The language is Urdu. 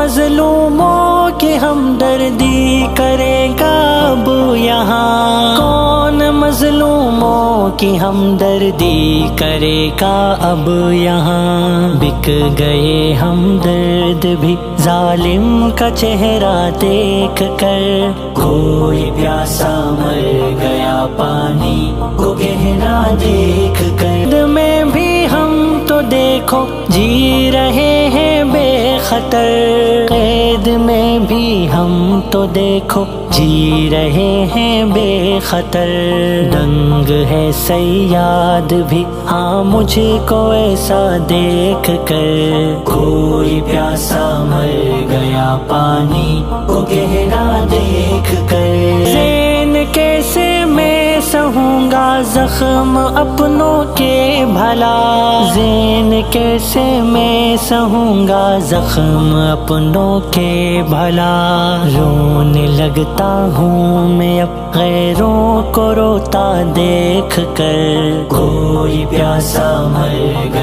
مظلوموں کی ہمدردی کرے گا اب یہاں؟ کون مظلوموں کی ہمدردی کرے گا اب یہاں؟ بک گئے ہمدرد بھی ظالم کا چہرہ دیکھ کر، کوئی پیاسا مر گیا پانی کو گہرا دیکھ کر۔ میں بھی ہم تو دیکھو جی رہے ہیں بے خطر، قید میں بھی ہم تو دیکھو جی رہے ہیں بے خطر۔ دنگ ہے صیاد بھی ہاں مجھ کو ایسا دیکھ کر، کوئی پیاسا مر گیا پانی کو گہرا دیکھ کر۔ زین کیسے میں سہوں گا زخم اپنوں کے بھلا، زین کیسے میں سہوں گا زخم اپنوں کے بھلا۔ رونے لگتا ہوں میں اب غیروں کو روتا دیکھ کر، کوئی پیاسا مر گیا